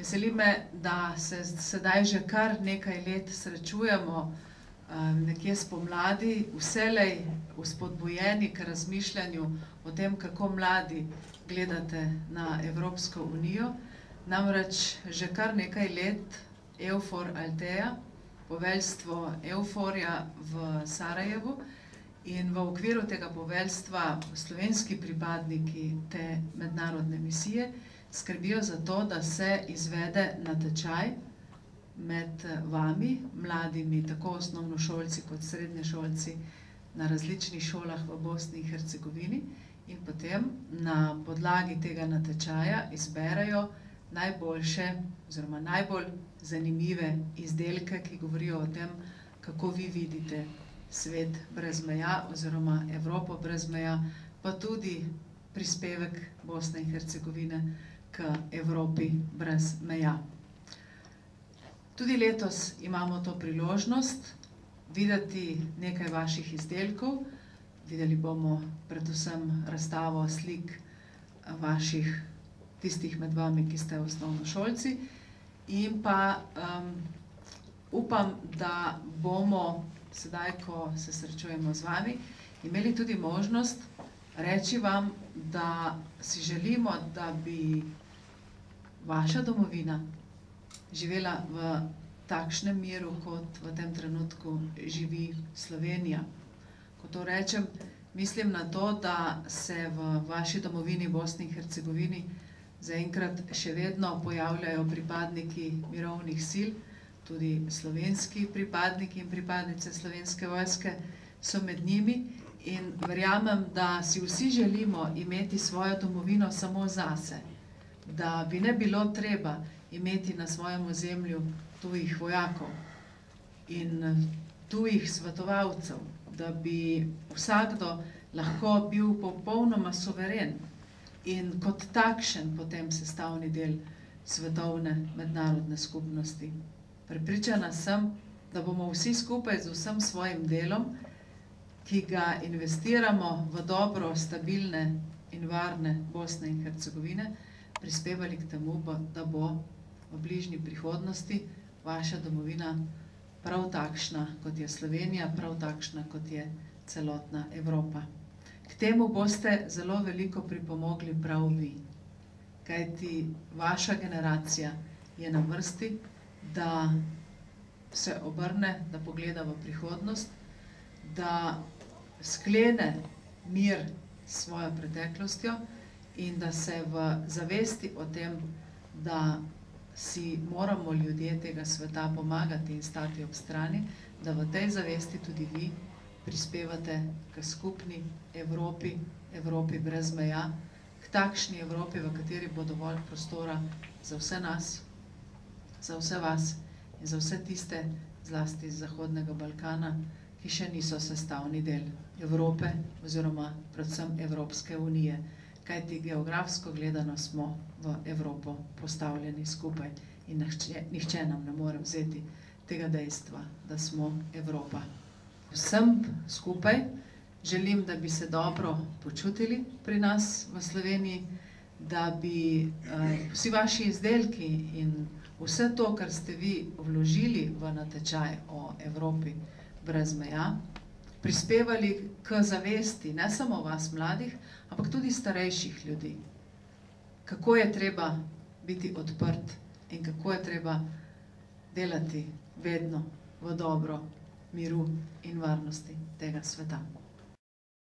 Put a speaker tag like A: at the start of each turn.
A: Veseli me, da se sedaj že kar nekaj let srečujemo nekje spomladi, vselej vzpodbujeni k razmišljanju o tem, kako mladi gledate na Evropsko unijo. Namreč že kar nekaj let EUFOR Althea, poveljstvo EUFOR-ja v Sarajevu, in v okviru tega poveljstva slovenski pripadniki te mednarodne misije skrbijo za to, da se izvede natečaj med vami, mladimi, tako osnovnošolci kot srednješolci na različnih šolah v Bosni in Hercegovini, in potem na podlagi tega natečaja izberejo najboljše oziroma najbolj zanimive izdelke, ki govorijo o tem, kako vi vidite svet brez meja oziroma Evropo brez meja, pa tudi prispevek Bosne in Hercegovine k Evropi brez meja. Tudi letos imamo to priložnost videti nekaj vaših izdelkov. Videli bomo predvsem razstavo slik vaših, tistih med vami, ki ste osnovnošolci, in pa upam, da bomo sedaj, ko se srečujemo z vami, imeli tudi možnost reči vam, da si želimo, da bi vaša domovina živela v takšnem miru, kot v tem trenutku živi Slovenija. Ko to rečem, mislim na to, da se v vaši domovini Bosni in Hercegovini zaenkrat še vedno pojavljajo pripadniki mirovnih sil, tudi slovenski pripadniki in pripadnice Slovenske vojske so med njimi, in verjamem, da si vsi želimo imeti svojo domovino samo zase, da bi ne bilo treba imeti na svojem ozemlju tujih vojakov in tujih svetovalcev, da bi vsakdo lahko bil popolnoma suveren in kot takšen potem sestavni del svetovne mednarodne skupnosti. Prepričana sem, da bomo vsi skupaj z vsem svojim delom, ki ga investiramo v dobro, stabilne in varne Bosne in Hercegovine, prispevali k temu, da bo v bližnji prihodnosti vaša domovina prav takšna, kot je Slovenija, prav takšna, kot je celotna Evropa. K temu boste zelo veliko pripomogli prav vi, kajti vaša generacija je na vrsti, da se obrne, da pogleda v prihodnost, da sklene mir s svojo preteklostjo in da se v zavesti o tem, da si moramo ljudje tega sveta pomagati in stati ob strani, da v tej zavesti tudi vi prispevate k skupni Evropi, Evropi brez meja, k takšni Evropi, v kateri bo dovolj prostora za vse nas, za vse vas in za vse tiste, zlasti iz Zahodnega Balkana, ki še niso sestavni del Evrope oziroma predvsem Evropske unije, kajti geografsko gledano smo v Evropo postavljeni skupaj in nihče nam ne more vzeti tega dejstva, da smo Evropa. Vsem skupaj želim, da bi se dobro počutili pri nas v Sloveniji, da bi vsi vaši izdelki in vse to, kar ste vi vložili v natečaj o Evropi brez meja, prispevali k zavesti ne samo vas mladih, ampak tudi starejših ljudi. Kako je treba biti odprt in kako je treba delati vedno v dobro miru in varnosti tega sveta.